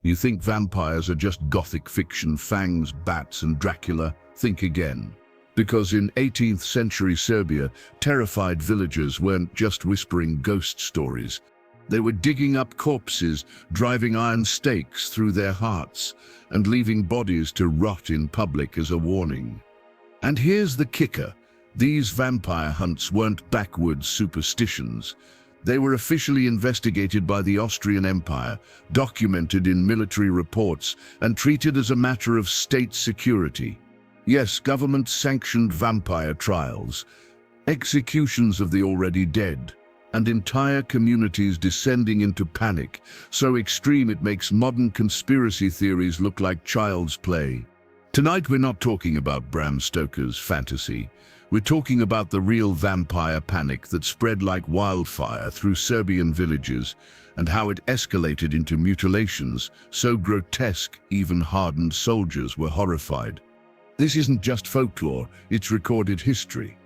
You think vampires are just gothic fiction, fangs, bats, and Dracula? Think again. Because in 18th century Serbia, terrified villagers weren't just whispering ghost stories. They were digging up corpses, driving iron stakes through their hearts, and leaving bodies to rot in public as a warning. And here's the kicker. These vampire hunts weren't backwoods superstitions. They were officially investigated by the Austrian Empire, documented in military reports, and treated as a matter of state security. Yes, government-sanctioned vampire trials, executions of the already dead, and entire communities descending into panic, so extreme it makes modern conspiracy theories look like child's play. Tonight we're not talking about Bram Stoker's fantasy. We're talking about the real vampire panic that spread like wildfire through Serbian villages, and how it escalated into mutilations so grotesque even hardened soldiers were horrified. This isn't just folklore, it's recorded history.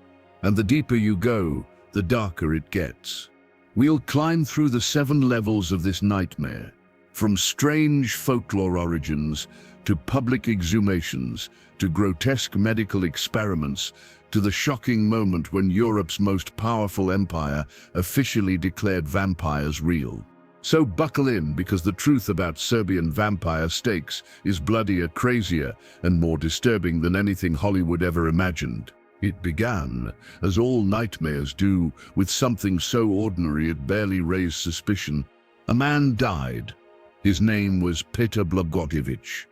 And the deeper you go, the darker it gets. We'll climb through the 7 levels of this nightmare, from strange folklore origins to public exhumations, to grotesque medical experiments, to the shocking moment when Europe's most powerful empire officially declared vampires real. So buckle in, because the truth about Serbian vampire stakes is bloodier, crazier, and more disturbing than anything Hollywood ever imagined. It began, as all nightmares do, with something so ordinary it barely raised suspicion. A man died. His name was Petar Blagojević,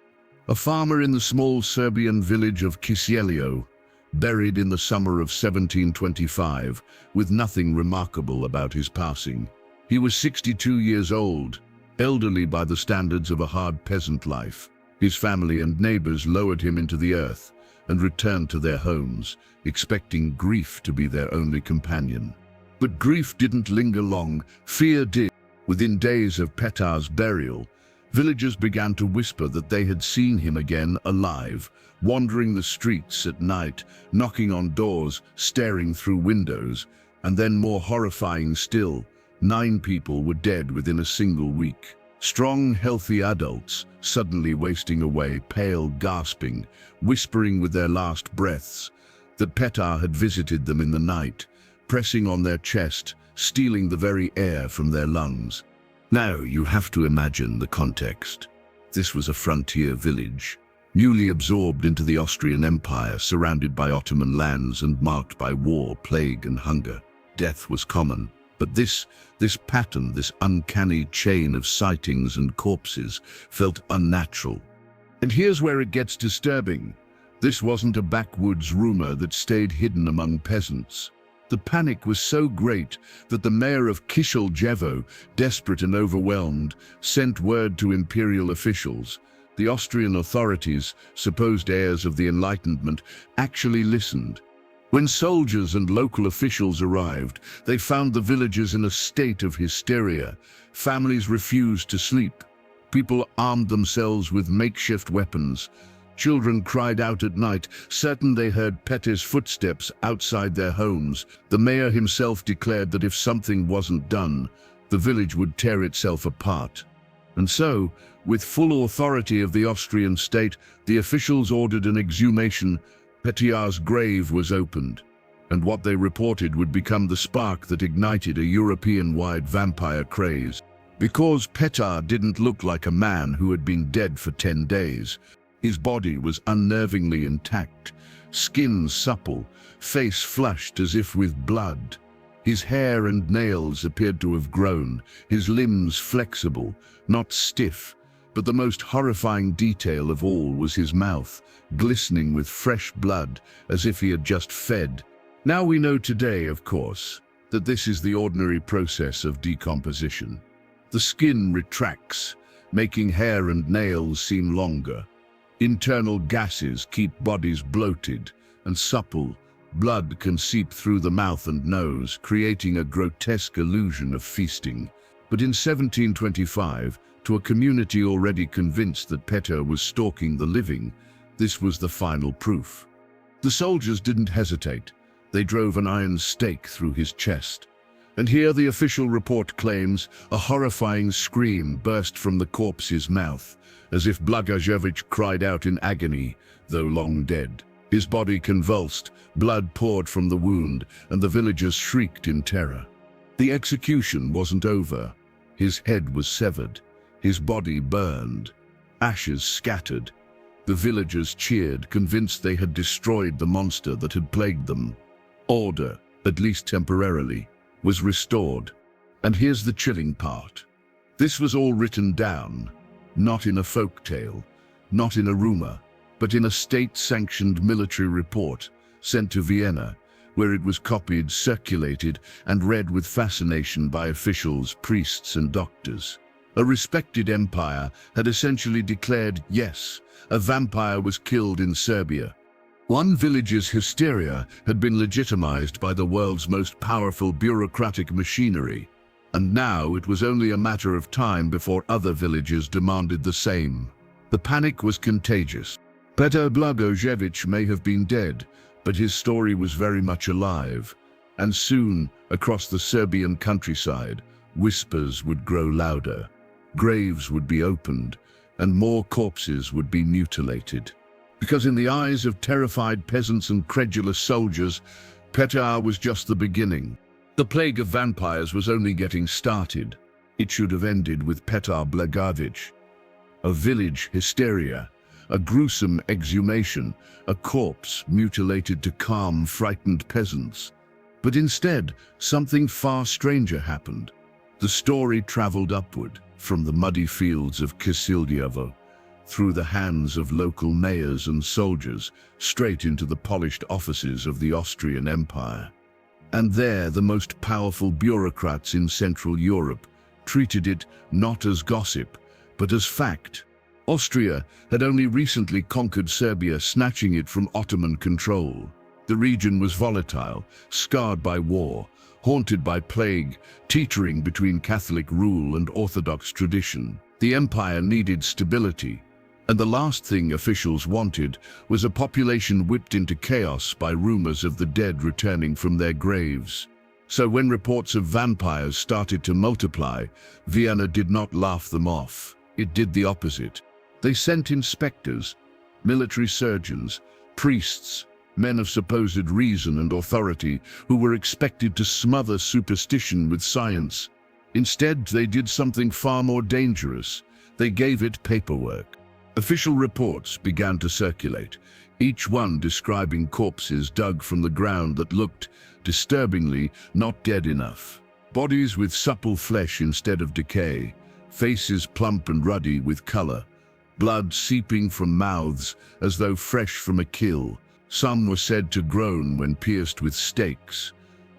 a farmer in the small Serbian village of Kisielio, buried in the summer of 1725, with nothing remarkable about his passing. He was 62 years old, elderly by the standards of a hard peasant life. His family and neighbors lowered him into the earth and returned to their homes, expecting grief to be their only companion. But grief didn't linger long, fear did. Within days of Petar's burial, villagers began to whisper that they had seen him again alive, wandering the streets at night, knocking on doors, staring through windows, and then more horrifying still, 9 people were dead within a single week. Strong, healthy adults, suddenly wasting away, pale, gasping, whispering with their last breaths that Petar had visited them in the night, pressing on their chest, stealing the very air from their lungs. Now you have to imagine the context. This was a frontier village, newly absorbed into the Austrian Empire, surrounded by Ottoman lands and marked by war, plague, and hunger. Death was common. But this pattern, this uncanny chain of sightings and corpses, felt unnatural. And here's where it gets disturbing. This wasn't a backwoods rumor that stayed hidden among peasants. The panic was so great that the mayor of Kisieljevo, desperate and overwhelmed, sent word to imperial officials. The Austrian authorities, supposed heirs of the Enlightenment, actually listened. When soldiers and local officials arrived, they found the villagers in a state of hysteria. Families refused to sleep. People armed themselves with makeshift weapons. Children cried out at night, certain they heard Petar's footsteps outside their homes. The mayor himself declared that if something wasn't done, the village would tear itself apart. And so, with full authority of the Austrian state, the officials ordered an exhumation. Petar's grave was opened, and what they reported would become the spark that ignited a European-wide vampire craze. Because Petar didn't look like a man who had been dead for 10 days. His body was unnervingly intact, skin supple, face flushed as if with blood. His hair and nails appeared to have grown, his limbs flexible, not stiff. But the most horrifying detail of all was his mouth, glistening with fresh blood, as if he had just fed. Now we know today, of course, that this is the ordinary process of decomposition. The skin retracts, making hair and nails seem longer. Internal gases keep bodies bloated and supple. Blood can seep through the mouth and nose, creating a grotesque illusion of feasting. But in 1725, to a community already convinced that Petar was stalking the living, this was the final proof. The soldiers didn't hesitate. They drove an iron stake through his chest. And here the official report claims a horrifying scream burst from the corpse's mouth, as if Blagojević cried out in agony, though long dead. His body convulsed, blood poured from the wound, and the villagers shrieked in terror. The execution wasn't over. His head was severed, his body burned, ashes scattered. The villagers cheered, convinced they had destroyed the monster that had plagued them. Order, at least temporarily, was restored. And here's the chilling part. This was all written down, not in a folk tale, not in a rumor, but in a state-sanctioned military report sent to Vienna, where it was copied, circulated, and read with fascination by officials, priests, and doctors. A respected empire had essentially declared, yes, a vampire was killed in Serbia. One village's hysteria had been legitimized by the world's most powerful bureaucratic machinery, and now it was only a matter of time before other villages demanded the same. The panic was contagious. Petar Blagojević may have been dead, but his story was very much alive, and soon, across the Serbian countryside, whispers would grow louder. Graves would be opened, and more corpses would be mutilated. Because in the eyes of terrified peasants and credulous soldiers, Petar was just the beginning. The plague of vampires was only getting started. It should have ended with Petar Blagojević. A village hysteria, a gruesome exhumation, a corpse mutilated to calm frightened peasants. But instead, something far stranger happened. The story traveled upward, from the muddy fields of Kisiljevo, through the hands of local mayors and soldiers, straight into the polished offices of the Austrian Empire. And there, the most powerful bureaucrats in Central Europe treated it not as gossip, but as fact. Austria had only recently conquered Serbia, snatching it from Ottoman control. The region was volatile, scarred by war, haunted by plague, teetering between Catholic rule and Orthodox tradition. The empire needed stability, and the last thing officials wanted was a population whipped into chaos by rumors of the dead returning from their graves. So when reports of vampires started to multiply, Vienna did not laugh them off. It did the opposite. They sent inspectors, military surgeons, priests, men of supposed reason and authority who were expected to smother superstition with science. Instead, they did something far more dangerous. They gave it paperwork. Official reports began to circulate, each one describing corpses dug from the ground that looked, disturbingly, not dead enough. Bodies with supple flesh instead of decay, faces plump and ruddy with color, blood seeping from mouths as though fresh from a kill. Some were said to groan when pierced with stakes.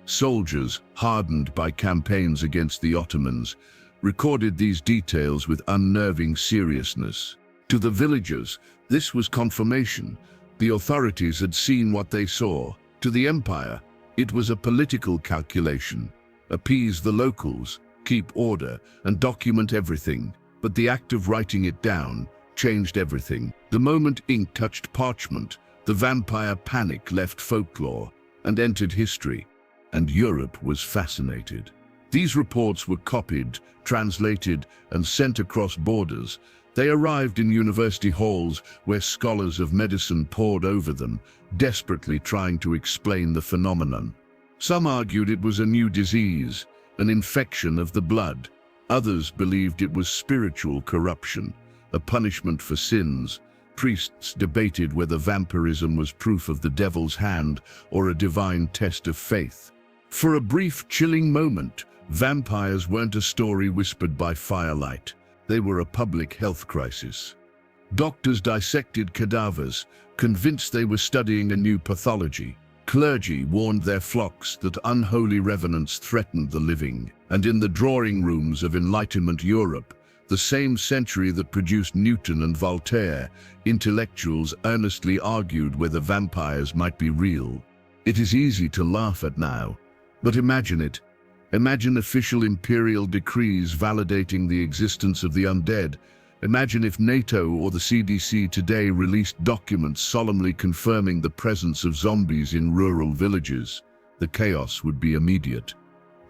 Soldiers, hardened by campaigns against the Ottomans, recorded these details with unnerving seriousness. To the villagers, this was confirmation. The authorities had seen what they saw. To the empire, it was a political calculation. Appease the locals, keep order, and document everything. But the act of writing it down changed everything. The moment ink touched parchment, the vampire panic left folklore and entered history, and Europe was fascinated. These reports were copied, translated, and sent across borders. They arrived in university halls where scholars of medicine pored over them, desperately trying to explain the phenomenon. Some argued it was a new disease, an infection of the blood. Others believed it was spiritual corruption, a punishment for sins. Priests debated whether vampirism was proof of the devil's hand or a divine test of faith. For a brief, chilling moment, vampires weren't a story whispered by firelight. They were a public health crisis. Doctors dissected cadavers, convinced they were studying a new pathology. Clergy warned their flocks that unholy revenants threatened the living. And in the drawing rooms of Enlightenment Europe, the same century that produced Newton and Voltaire, intellectuals earnestly argued whether vampires might be real. It is easy to laugh at now, but imagine it. Imagine official imperial decrees validating the existence of the undead. Imagine if NATO or the CDC today released documents solemnly confirming the presence of zombies in rural villages. The chaos would be immediate.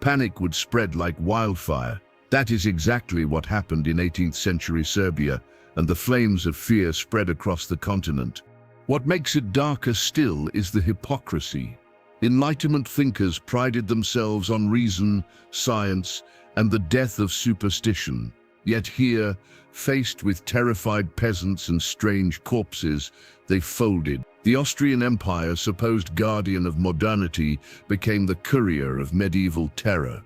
Panic would spread like wildfire. That is exactly what happened in 18th century Serbia, and the flames of fear spread across the continent. What makes it darker still is the hypocrisy. Enlightenment thinkers prided themselves on reason, science, and the death of superstition. Yet here, faced with terrified peasants and strange corpses, they folded. The Austrian Empire, supposed guardian of modernity, became the courier of medieval terror.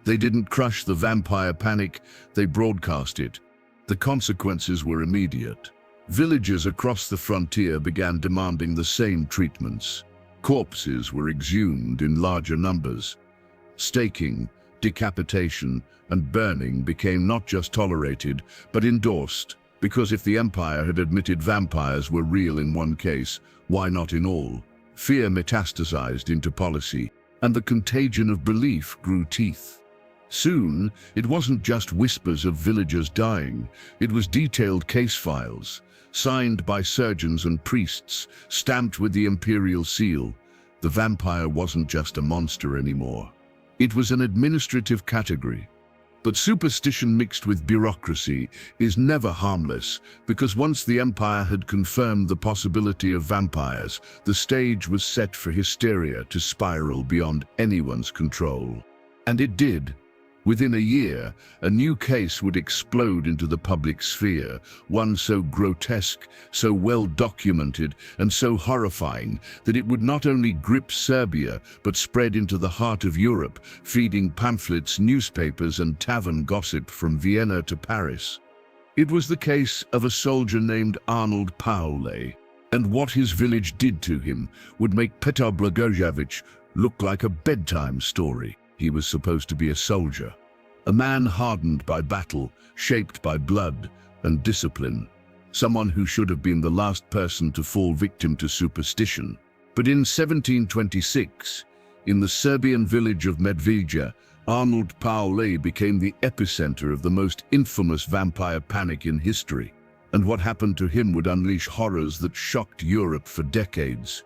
They didn't crush the vampire panic, they broadcast it. The consequences were immediate. Villages across the frontier began demanding the same treatments. Corpses were exhumed in larger numbers. Staking, decapitation, and burning became not just tolerated, but endorsed, because if the empire had admitted vampires were real in one case, why not in all? Fear metastasized into policy, and the contagion of belief grew teeth. Soon, it wasn't just whispers of villagers dying, it was detailed case files, signed by surgeons and priests, stamped with the imperial seal. The vampire wasn't just a monster anymore. It was an administrative category. But superstition mixed with bureaucracy is never harmless, because once the empire had confirmed the possibility of vampires, the stage was set for hysteria to spiral beyond anyone's control. And it did. Within a year, a new case would explode into the public sphere, one so grotesque, so well documented, and so horrifying that it would not only grip Serbia, but spread into the heart of Europe, feeding pamphlets, newspapers, and tavern gossip from Vienna to Paris. It was the case of a soldier named Arnold Paole, and what his village did to him would make Petar Blagojević look like a bedtime story. He was supposed to be a soldier, a man hardened by battle, shaped by blood and discipline, someone who should have been the last person to fall victim to superstition. But in 1726, in the Serbian village of Medveđa, Arnold Paole became the epicenter of the most infamous vampire panic in history, and what happened to him would unleash horrors that shocked Europe for decades.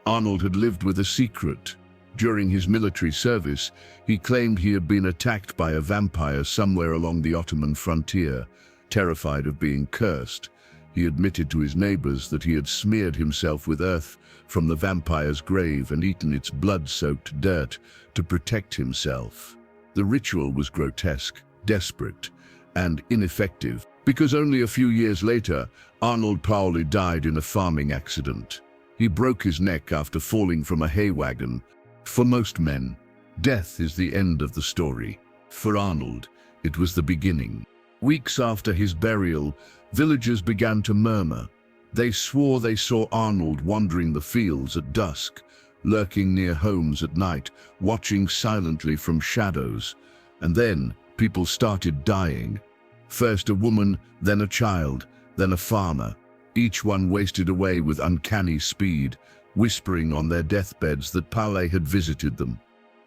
Arnold had lived with a secret. During his military service, he claimed he had been attacked by a vampire somewhere along the Ottoman frontier. Terrified of being cursed, he admitted to his neighbors that he had smeared himself with earth from the vampire's grave and eaten its blood-soaked dirt to protect himself. The ritual was grotesque, desperate, and ineffective, because only a few years later, Arnold Paole died in a farming accident. He broke his neck after falling from a hay wagon. For most men, death is the end of the story. For Arnold, it was the beginning. Weeks after his burial, villagers began to murmur. They swore they saw Arnold wandering the fields at dusk, lurking near homes at night, watching silently from shadows. And then people started dying. First a woman, then a child, then a farmer. Each one wasted away with uncanny speed, whispering on their deathbeds that Paole had visited them.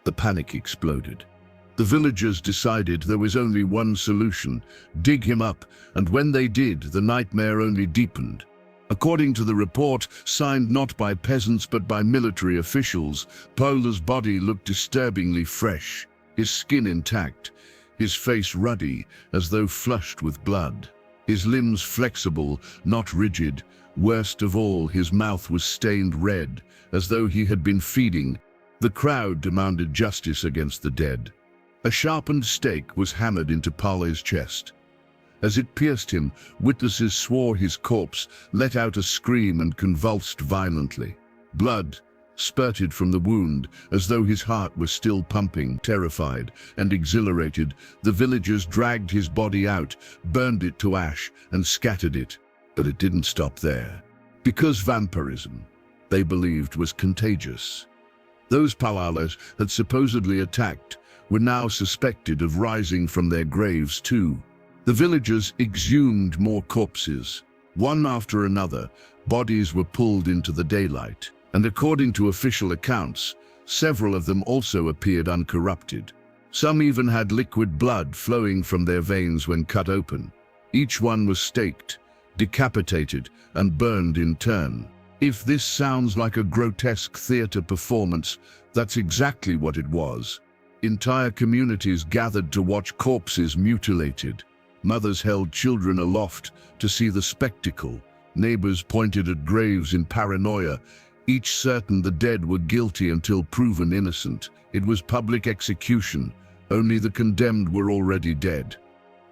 The panic exploded. The villagers decided there was only one solution: dig him up, and when they did, the nightmare only deepened. According to the report, signed not by peasants but by military officials, Paole's body looked disturbingly fresh, his skin intact, his face ruddy as though flushed with blood, his limbs flexible, not rigid. Worst of all, his mouth was stained red, as though he had been feeding. The crowd demanded justice against the dead. A sharpened stake was hammered into Paole's chest. As it pierced him, witnesses swore his corpse let out a scream and convulsed violently. Blood spurted from the wound, as though his heart was still pumping. Terrified and exhilarated, the villagers dragged his body out, burned it to ash, and scattered it. But it didn't stop there. Because vampirism, they believed, was contagious. Those Paoles had supposedly attacked were now suspected of rising from their graves too. The villagers exhumed more corpses. One after another, bodies were pulled into the daylight, and according to official accounts, several of them also appeared uncorrupted. Some even had liquid blood flowing from their veins when cut open. Each one was staked, decapitated, and burned in turn. If this sounds like a grotesque theater performance, that's exactly what it was. Entire communities gathered to watch corpses mutilated. Mothers held children aloft to see the spectacle. Neighbors pointed at graves in paranoia, each certain the dead were guilty until proven innocent. It was public execution. Only the condemned were already dead.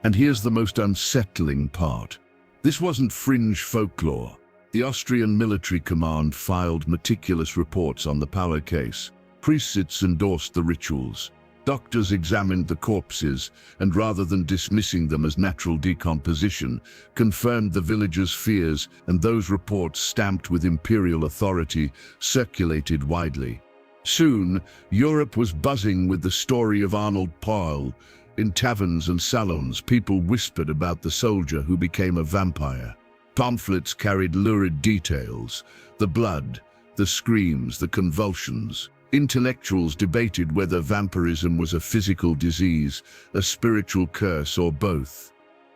And here's the most unsettling part. This wasn't fringe folklore. The Austrian military command filed meticulous reports on the Paole case. Priests endorsed the rituals. Doctors examined the corpses, and rather than dismissing them as natural decomposition, confirmed the villagers' fears, and those reports, stamped with imperial authority, circulated widely. Soon, Europe was buzzing with the story of Arnold Paole. In taverns and salons, people whispered about the soldier who became a vampire. Pamphlets carried lurid details: the blood, the screams, the convulsions. Intellectuals debated whether vampirism was a physical disease, a spiritual curse, or both.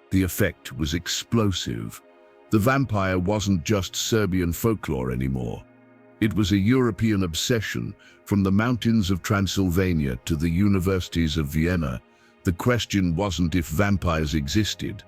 The effect was explosive. The vampire wasn't just Serbian folklore anymore. It was a European obsession. From the mountains of Transylvania to the universities of Vienna, the question wasn't if vampires existed.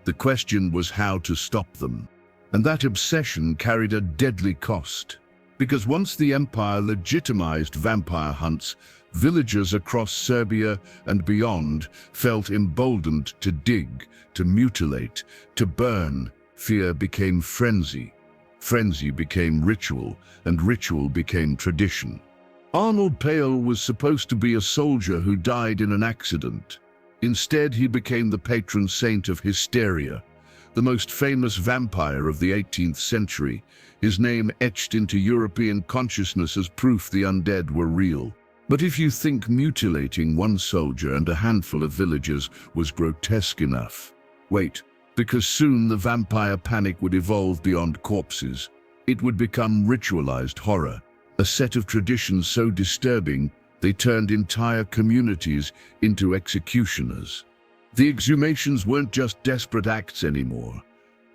The question was how to stop them. And that obsession carried a deadly cost. Because once the empire legitimized vampire hunts, villagers across Serbia and beyond felt emboldened to dig, to mutilate, to burn. Fear became frenzy. Frenzy became ritual, and ritual became tradition. Arnold Paole was supposed to be a soldier who died in an accident. Instead, he became the patron saint of hysteria, the most famous vampire of the 18th century, his name etched into European consciousness as proof the undead were real. But if you think mutilating one soldier and a handful of villagers was grotesque enough, wait, because soon the vampire panic would evolve beyond corpses. It would become ritualized horror, a set of traditions so disturbing they turned entire communities into executioners. The exhumations weren't just desperate acts anymore.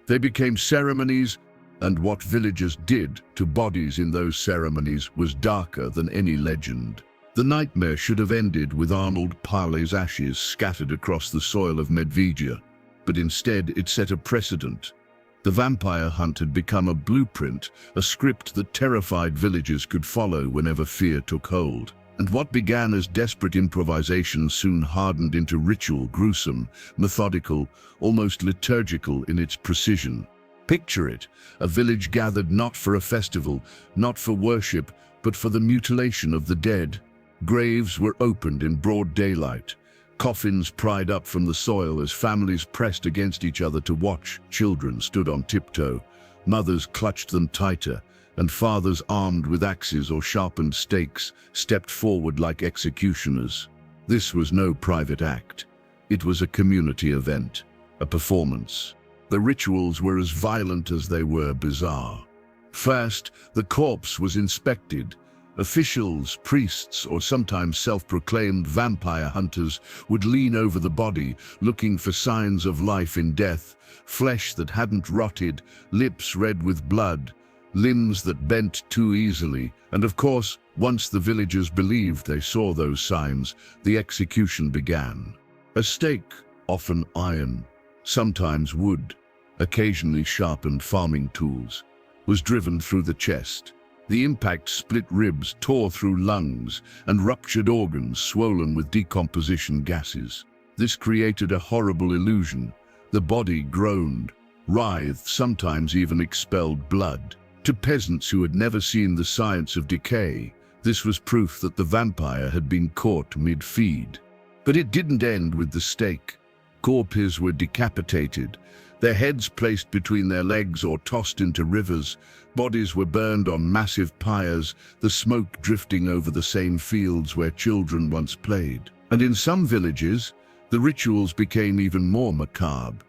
They became ceremonies, and what villagers did to bodies in those ceremonies was darker than any legend. The nightmare should have ended with Arnold Paole's ashes scattered across the soil of Medvedja, but instead it set a precedent. The vampire hunt had become a blueprint, a script that terrified villagers could follow whenever fear took hold. And what began as desperate improvisation soon hardened into ritual, gruesome, methodical, almost liturgical in its precision. Picture it, a village gathered not for a festival, not for worship, but for the mutilation of the dead. Graves were opened in broad daylight, coffins pried up from the soil as families pressed against each other to watch. Children stood on tiptoe, mothers clutched them tighter, and fathers armed with axes or sharpened stakes stepped forward like executioners. This was no private act. It was a community event, a performance. The rituals were as violent as they were bizarre. First, the corpse was inspected. Officials, priests, or sometimes self-proclaimed vampire hunters would lean over the body, looking for signs of life in death, flesh that hadn't rotted, lips red with blood, limbs that bent too easily, and of course, once the villagers believed they saw those signs, the execution began. A stake, often iron, sometimes wood, occasionally sharpened farming tools, was driven through the chest. The impact split ribs, tore through lungs, and ruptured organs swollen with decomposition gases. This created a horrible illusion. The body groaned, writhed, sometimes even expelled blood. To peasants who had never seen the science of decay, this was proof that the vampire had been caught mid-feed. But it didn't end with the stake. Corpses were decapitated, their heads placed between their legs or tossed into rivers. Bodies were burned on massive pyres, the smoke drifting over the same fields where children once played. And in some villages, the rituals became even more macabre.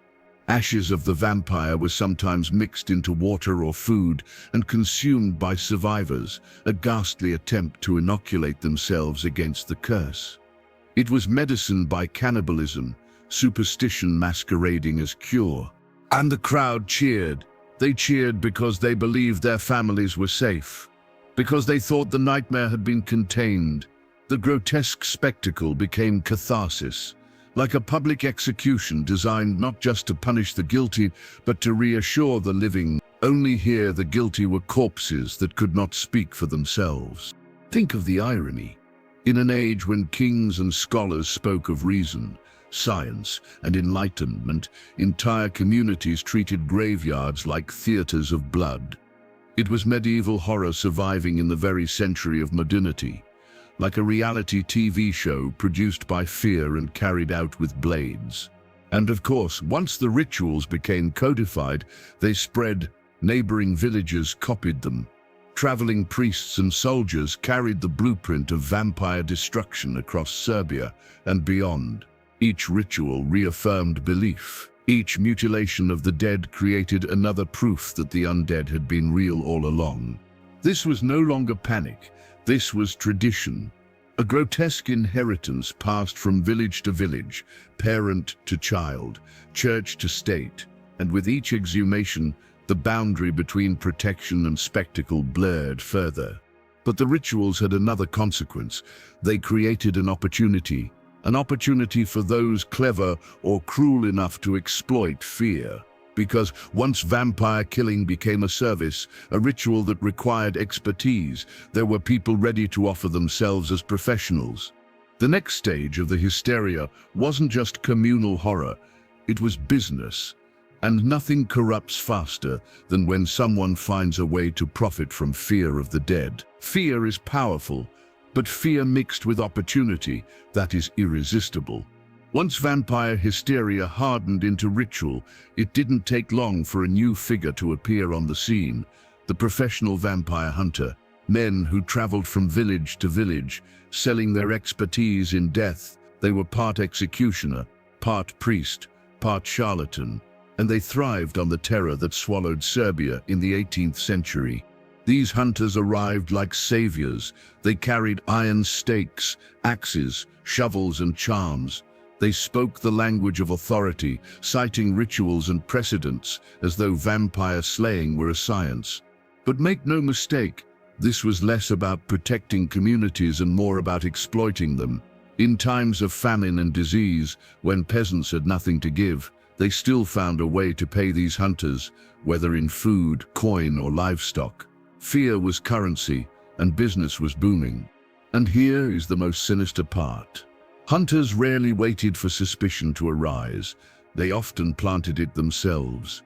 Ashes of the vampire were sometimes mixed into water or food and consumed by survivors, a ghastly attempt to inoculate themselves against the curse. It was medicine by cannibalism, superstition masquerading as cure. And the crowd cheered. They cheered because they believed their families were safe, because they thought the nightmare had been contained, The grotesque spectacle became catharsis, like a public execution designed not just to punish the guilty, but to reassure the living. Only here the guilty were corpses that could not speak for themselves. Think of the irony. In an age when kings and scholars spoke of reason, science, and enlightenment, entire communities treated graveyards like theaters of blood. It was medieval horror surviving in the very century of modernity, like a reality TV show produced by fear and carried out with blades. And of course, once the rituals became codified, they spread. Neighboring villages copied them. Traveling priests and soldiers carried the blueprint of vampire destruction across Serbia and beyond. Each ritual reaffirmed belief. Each mutilation of the dead created another proof that the undead had been real all along. This was no longer panic. This was tradition. A grotesque inheritance passed from village to village, parent to child, church to state, and with each exhumation, the boundary between protection and spectacle blurred further. But the rituals had another consequence. They created an opportunity for those clever or cruel enough to exploit fear. Because once vampire killing became a service, a ritual that required expertise, there were people ready to offer themselves as professionals. The next stage of the hysteria wasn't just communal horror, it was business. And nothing corrupts faster than when someone finds a way to profit from fear of the dead. Fear is powerful, but fear mixed with opportunity, that is irresistible. Once vampire hysteria hardened into ritual, it didn't take long for a new figure to appear on the scene. The professional vampire hunter, men who traveled from village to village, selling their expertise in death. They were part executioner, part priest, part charlatan, and they thrived on the terror that swallowed Serbia in the 18th century. These hunters arrived like saviors. They carried iron stakes, axes, shovels, and charms. They spoke the language of authority, citing rituals and precedents as though vampire slaying were a science. But make no mistake, this was less about protecting communities and more about exploiting them. In times of famine and disease, when peasants had nothing to give, they still found a way to pay these hunters, whether in food, coin, or livestock. Fear was currency, and business was booming. And here is the most sinister part. Hunters rarely waited for suspicion to arise. They often planted it themselves.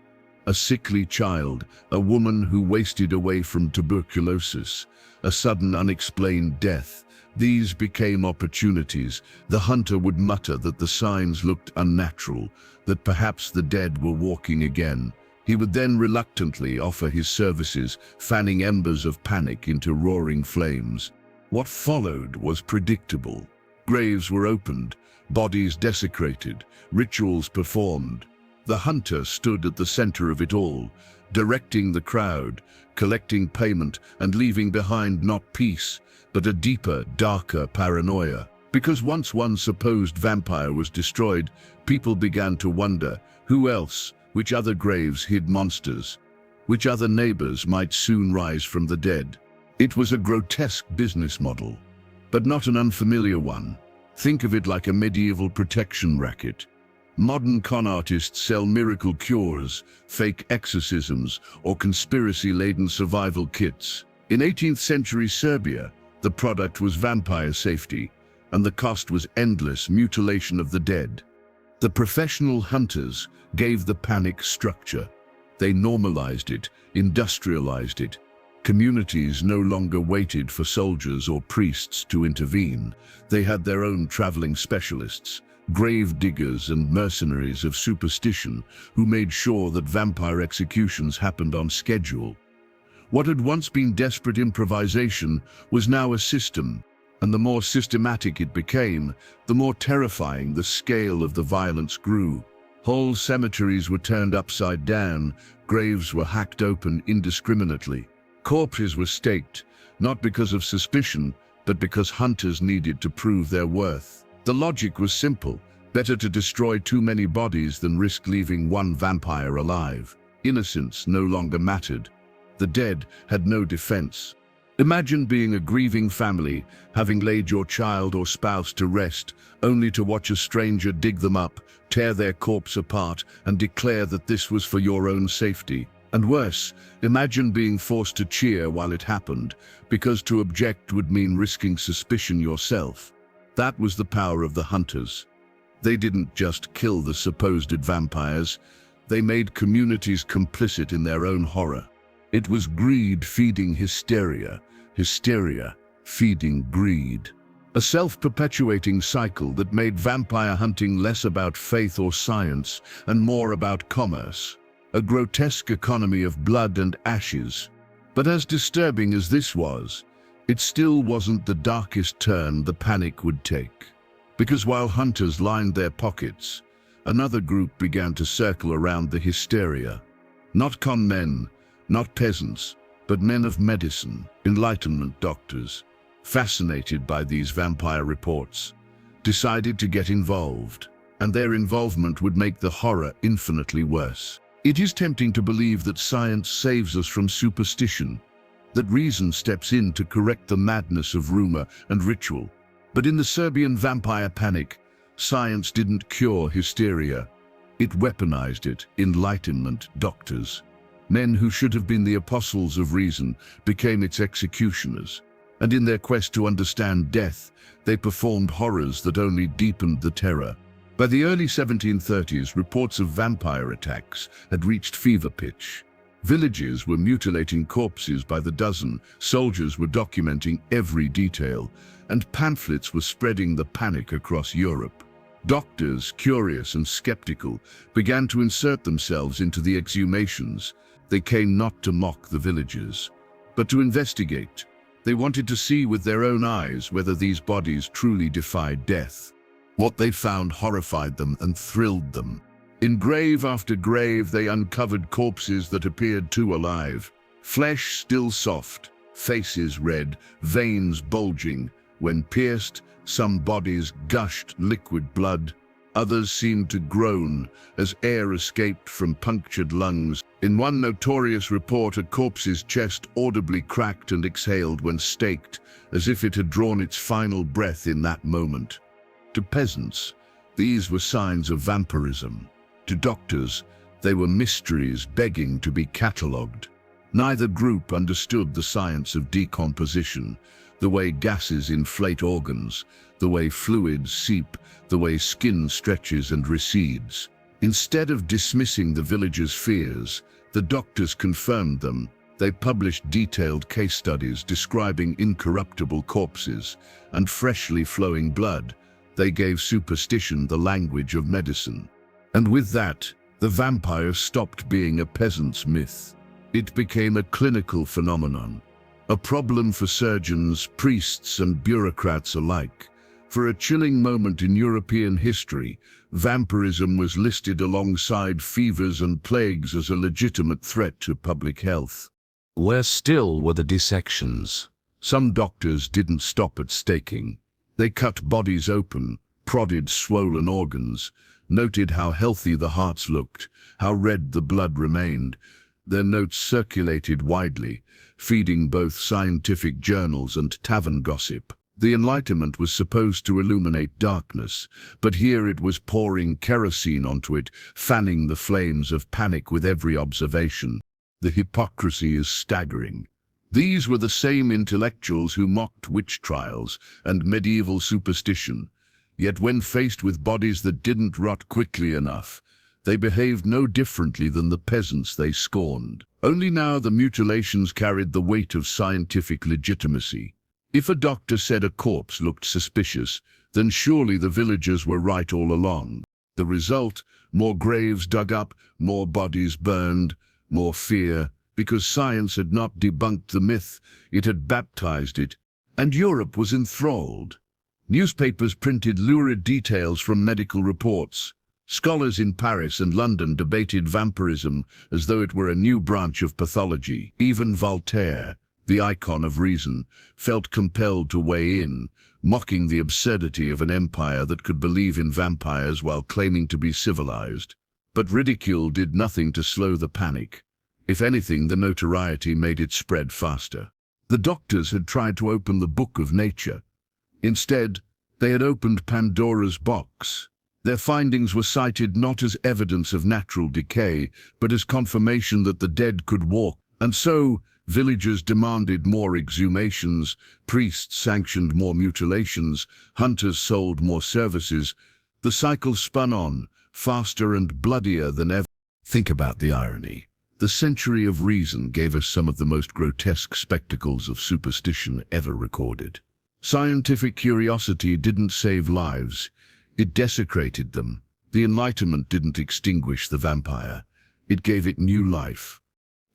A sickly child, a woman who wasted away from tuberculosis, a sudden unexplained death. These became opportunities. The hunter would mutter that the signs looked unnatural, that perhaps the dead were walking again. He would then reluctantly offer his services, fanning embers of panic into roaring flames. What followed was predictable. Graves were opened, bodies desecrated, rituals performed. The hunter stood at the center of it all, directing the crowd, collecting payment, and leaving behind not peace, but a deeper, darker paranoia. Because once one supposed vampire was destroyed, people began to wonder, who else, which other graves hid monsters? Which other neighbors might soon rise from the dead? It was a grotesque business model, but not an unfamiliar one. Think of it like a medieval protection racket. Modern con artists sell miracle cures, fake exorcisms, or conspiracy-laden survival kits. In 18th century Serbia, the product was vampire safety, and the cost was endless mutilation of the dead. The professional hunters gave the panic structure. They normalized it, industrialized it. Communities no longer waited for soldiers or priests to intervene. They had their own traveling specialists, grave diggers and mercenaries of superstition who made sure that vampire executions happened on schedule. What had once been desperate improvisation was now a system, and the more systematic it became, the more terrifying the scale of the violence grew. Whole cemeteries were turned upside down, graves were hacked open indiscriminately. Corpses were staked, not because of suspicion, but because hunters needed to prove their worth. The logic was simple: better to destroy too many bodies than risk leaving one vampire alive. Innocence no longer mattered. The dead had no defense. Imagine being a grieving family, having laid your child or spouse to rest, only to watch a stranger dig them up, tear their corpse apart, and declare that this was for your own safety. And worse, imagine being forced to cheer while it happened, because to object would mean risking suspicion yourself. That was the power of the hunters. They didn't just kill the supposed vampires, they made communities complicit in their own horror. It was greed feeding hysteria, hysteria feeding greed. A self-perpetuating cycle that made vampire hunting less about faith or science and more about commerce. A grotesque economy of blood and ashes. But as disturbing as this was, it still wasn't the darkest turn the panic would take. Because while hunters lined their pockets, another group began to circle around the hysteria. Not con men, not peasants, but men of medicine, Enlightenment doctors, fascinated by these vampire reports, decided to get involved, and their involvement would make the horror infinitely worse. It is tempting to believe that science saves us from superstition, that reason steps in to correct the madness of rumor and ritual. But in the Serbian vampire panic, science didn't cure hysteria. It weaponized it. Enlightenment doctors, men who should have been the apostles of reason, became its executioners. And in their quest to understand death, they performed horrors that only deepened the terror. By the early 1730s, reports of vampire attacks had reached fever pitch. Villages were mutilating corpses by the dozen, soldiers were documenting every detail, and pamphlets were spreading the panic across Europe. Doctors, curious and skeptical, began to insert themselves into the exhumations. They came not to mock the villagers, but to investigate. They wanted to see with their own eyes whether these bodies truly defied death. What they found horrified them and thrilled them. In grave after grave, they uncovered corpses that appeared too alive. Flesh still soft, faces red, veins bulging. When pierced, some bodies gushed liquid blood. Others seemed to groan as air escaped from punctured lungs. In one notorious report, a corpse's chest audibly cracked and exhaled when staked, as if it had drawn its final breath in that moment. To peasants, these were signs of vampirism. To doctors, they were mysteries begging to be catalogued. Neither group understood the science of decomposition, the way gases inflate organs, the way fluids seep, the way skin stretches and recedes. Instead of dismissing the villagers' fears, the doctors confirmed them. They published detailed case studies describing incorruptible corpses and freshly flowing blood. They gave superstition the language of medicine. And with that, the vampire stopped being a peasant's myth. It became a clinical phenomenon, a problem for surgeons, priests, and bureaucrats alike. For a chilling moment in European history, vampirism was listed alongside fevers and plagues as a legitimate threat to public health. Where still were the dissections? Some doctors didn't stop at staking. They cut bodies open, prodded swollen organs, noted how healthy the hearts looked, how red the blood remained. Their notes circulated widely, feeding both scientific journals and tavern gossip. The Enlightenment was supposed to illuminate darkness, but here it was pouring kerosene onto it, fanning the flames of panic with every observation. The hypocrisy is staggering. These were the same intellectuals who mocked witch trials and medieval superstition. Yet when faced with bodies that didn't rot quickly enough, they behaved no differently than the peasants they scorned. Only now the mutilations carried the weight of scientific legitimacy. If a doctor said a corpse looked suspicious, then surely the villagers were right all along. The result? More graves dug up, more bodies burned, more fear, because science had not debunked the myth, it had baptized it, and Europe was enthralled. Newspapers printed lurid details from medical reports. Scholars in Paris and London debated vampirism as though it were a new branch of pathology. Even Voltaire, the icon of reason, felt compelled to weigh in, mocking the absurdity of an empire that could believe in vampires while claiming to be civilized. But ridicule did nothing to slow the panic. If anything, the notoriety made it spread faster. The doctors had tried to open the book of nature. Instead, they had opened Pandora's box. Their findings were cited not as evidence of natural decay, but as confirmation that the dead could walk. And so, villagers demanded more exhumations, priests sanctioned more mutilations, hunters sold more services. The cycle spun on, faster and bloodier than ever. Think about the irony. The century of reason gave us some of the most grotesque spectacles of superstition ever recorded. Scientific curiosity didn't save lives, it desecrated them. The Enlightenment didn't extinguish the vampire, it gave it new life.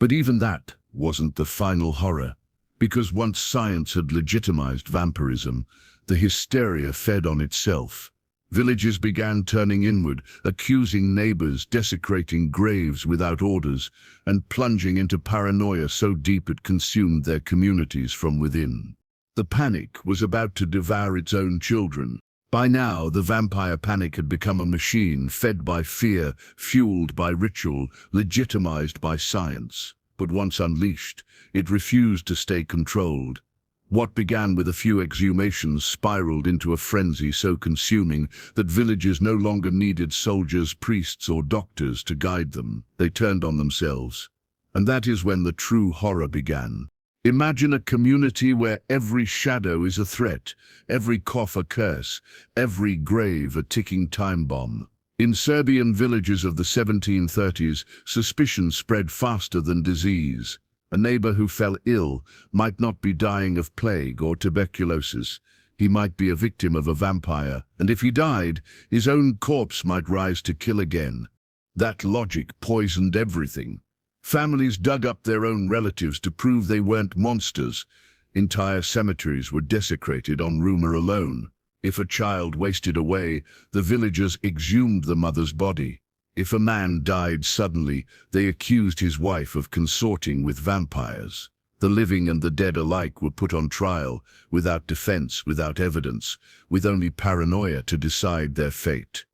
But even that wasn't the final horror, because once science had legitimized vampirism, the hysteria fed on itself. Villages began turning inward, accusing neighbors, desecrating graves without orders, and plunging into paranoia so deep it consumed their communities from within. The panic was about to devour its own children. By now, the vampire panic had become a machine fed by fear, fueled by ritual, legitimized by science. But once unleashed, it refused to stay controlled. What began with a few exhumations spiraled into a frenzy so consuming that villages no longer needed soldiers, priests, or doctors to guide them. They turned on themselves. And that is when the true horror began. Imagine a community where every shadow is a threat, every cough a curse, every grave a ticking time bomb. In Serbian villages of the 1730s, suspicion spread faster than disease. A neighbor who fell ill might not be dying of plague or tuberculosis. He might be a victim of a vampire, and if he died, his own corpse might rise to kill again. That logic poisoned everything. Families dug up their own relatives to prove they weren't monsters. Entire cemeteries were desecrated on rumor alone. If a child wasted away, the villagers exhumed the mother's body. If a man died suddenly, they accused his wife of consorting with vampires. The living and the dead alike were put on trial, without defense, without evidence, with only paranoia to decide their fate.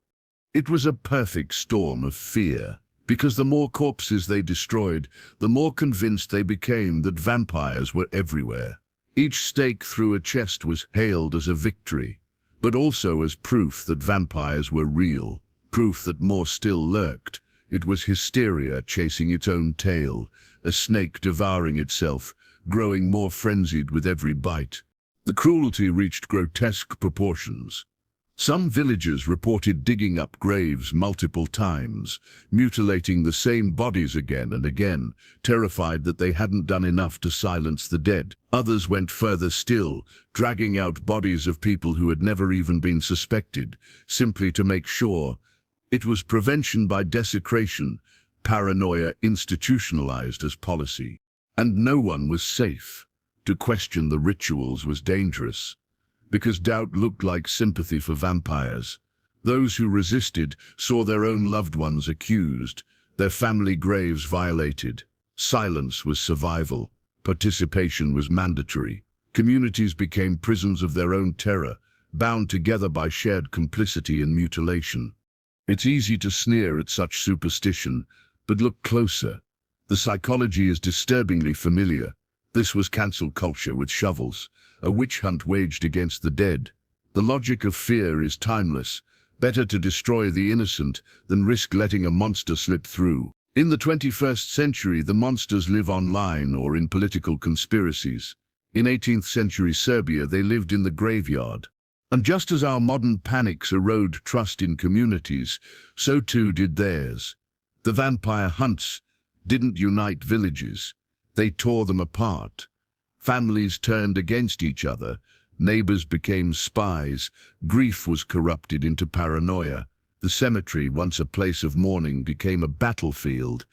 It was a perfect storm of fear. Because the more corpses they destroyed, the more convinced they became that vampires were everywhere. Each stake through a chest was hailed as a victory, but also as proof that vampires were real, proof that more still lurked. It was hysteria chasing its own tail, a snake devouring itself, growing more frenzied with every bite. The cruelty reached grotesque proportions. Some villagers reported digging up graves multiple times, mutilating the same bodies again and again, terrified that they hadn't done enough to silence the dead. Others went further still, dragging out bodies of people who had never even been suspected, simply to make sure. It was prevention by desecration, paranoia institutionalized as policy. And no one was safe. To question the rituals was dangerous, because doubt looked like sympathy for vampires. Those who resisted saw their own loved ones accused, their family graves violated. Silence was survival. Participation was mandatory. Communities became prisons of their own terror, bound together by shared complicity in mutilation. It's easy to sneer at such superstition, but look closer. The psychology is disturbingly familiar. This was cancel culture with shovels, a witch hunt waged against the dead. The logic of fear is timeless. Better to destroy the innocent than risk letting a monster slip through. In the 21st century, the monsters live online or in political conspiracies. In 18th century Serbia, they lived in the graveyard. And just as our modern panics erode trust in communities, so too did theirs. The vampire hunts didn't unite villages. They tore them apart. Families turned against each other. Neighbors became spies. Grief was corrupted into paranoia. The cemetery, once a place of mourning, became a battlefield.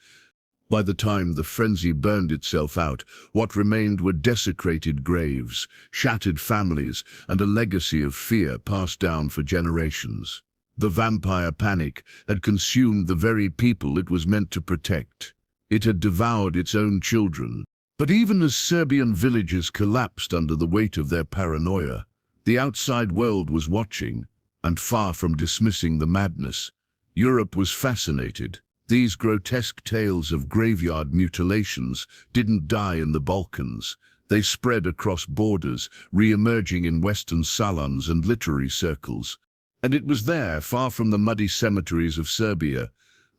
By the time the frenzy burned itself out, what remained were desecrated graves, shattered families, and a legacy of fear passed down for generations. The vampire panic had consumed the very people it was meant to protect. It had devoured its own children. But even as Serbian villages collapsed under the weight of their paranoia, the outside world was watching, and far from dismissing the madness, Europe was fascinated. These grotesque tales of graveyard mutilations didn't die in the Balkans. They spread across borders, re-emerging in Western salons and literary circles. And it was there, far from the muddy cemeteries of Serbia,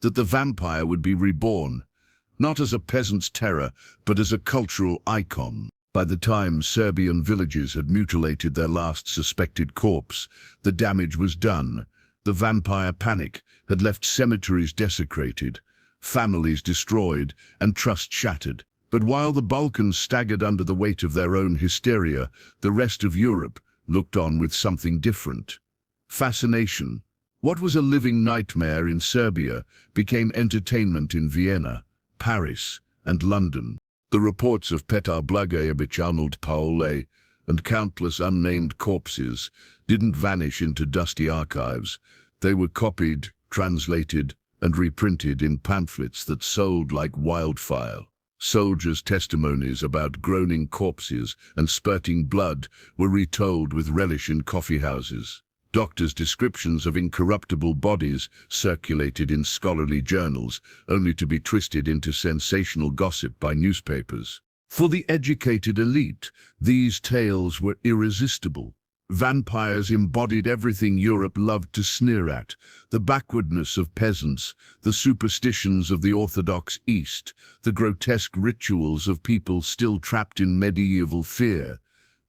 that the vampire would be reborn, not as a peasant's terror, but as a cultural icon. By the time Serbian villages had mutilated their last suspected corpse, the damage was done. The vampire panic had left cemeteries desecrated, families destroyed, and trust shattered. But while the Balkans staggered under the weight of their own hysteria, the rest of Europe looked on with something different. Fascination. What was a living nightmare in Serbia became entertainment in Vienna, Paris, and London. The reports of Petar Blagojević, Arnold Paole, and countless unnamed corpses didn't vanish into dusty archives. They were copied, translated, and reprinted in pamphlets that sold like wildfire. Soldiers' testimonies about groaning corpses and spurting blood were retold with relish in coffeehouses. Doctors' descriptions of incorruptible bodies circulated in scholarly journals, only to be twisted into sensational gossip by newspapers. For the educated elite, these tales were irresistible. Vampires embodied everything Europe loved to sneer at: the backwardness of peasants, the superstitions of the Orthodox East, the grotesque rituals of people still trapped in medieval fear.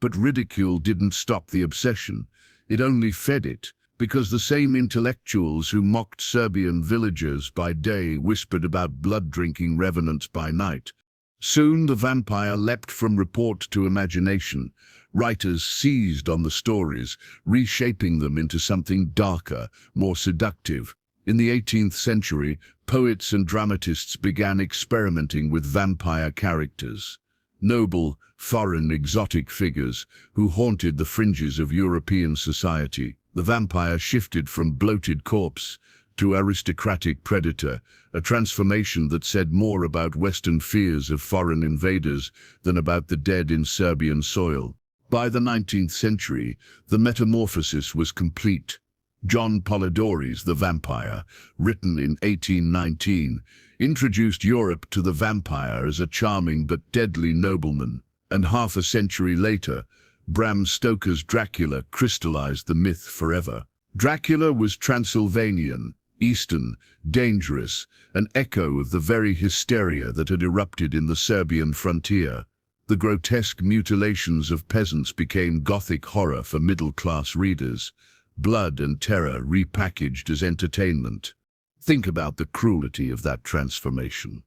But ridicule didn't stop the obsession. It only fed it, because the same intellectuals who mocked Serbian villagers by day whispered about blood-drinking revenants by night. Soon the vampire leapt from report to imagination. Writers seized on the stories, reshaping them into something darker, more seductive. In the 18th century, poets and dramatists began experimenting with vampire characters. Noble, foreign, exotic figures who haunted the fringes of European society. The vampire shifted from bloated corpse to aristocratic predator, a transformation that said more about Western fears of foreign invaders than about the dead in Serbian soil. By the 19th century, the metamorphosis was complete. John Polidori's The Vampire, written in 1819, introduced Europe to the vampire as a charming but deadly nobleman. And half a century later, Bram Stoker's Dracula crystallized the myth forever. Dracula was Transylvanian, Eastern, dangerous, an echo of the very hysteria that had erupted in the Serbian frontier. The grotesque mutilations of peasants became Gothic horror for middle-class readers, blood and terror repackaged as entertainment. Think about the cruelty of that transformation.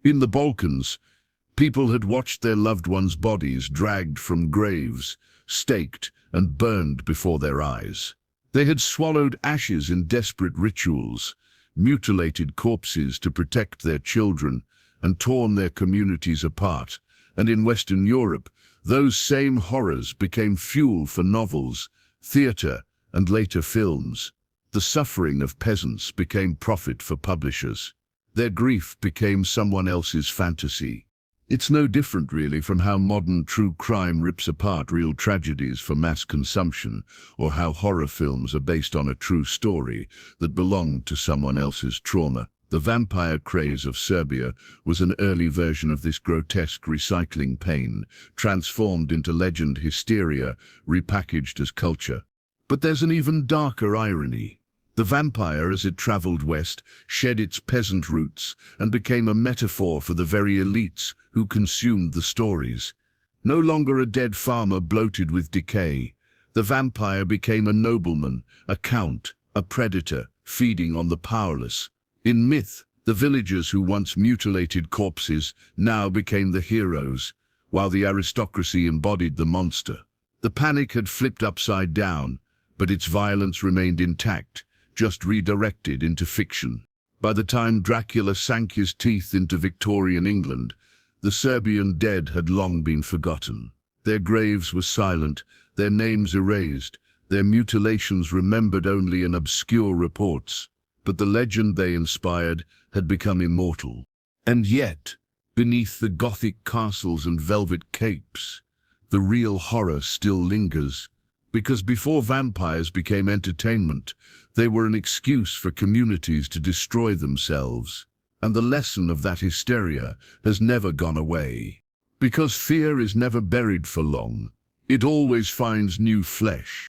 In the Balkans, people had watched their loved ones' bodies dragged from graves, staked and burned before their eyes. They had swallowed ashes in desperate rituals, mutilated corpses to protect their children, and torn their communities apart. And in Western Europe, those same horrors became fuel for novels, theatre, and later films. The suffering of peasants became profit for publishers. Their grief became someone else's fantasy. It's no different, really, from how modern true crime rips apart real tragedies for mass consumption, or how horror films are based on a true story that belonged to someone else's trauma. The vampire craze of Serbia was an early version of this grotesque recycling pain, transformed into legend hysteria, repackaged as culture. But there's an even darker irony. The vampire, as it traveled west, shed its peasant roots and became a metaphor for the very elites who consumed the stories. No longer a dead farmer bloated with decay, the vampire became a nobleman, a count, a predator, feeding on the powerless. In myth, the villagers who once mutilated corpses now became the heroes, while the aristocracy embodied the monster. The panic had flipped upside down, but its violence remained intact, just redirected into fiction. By the time Dracula sank his teeth into Victorian England, the Serbian dead had long been forgotten. Their graves were silent, their names erased, their mutilations remembered only in obscure reports. But the legend they inspired had become immortal. And yet, beneath the Gothic castles and velvet capes, the real horror still lingers. Because before vampires became entertainment, they were an excuse for communities to destroy themselves. And the lesson of that hysteria has never gone away. Because fear is never buried for long. It always finds new flesh.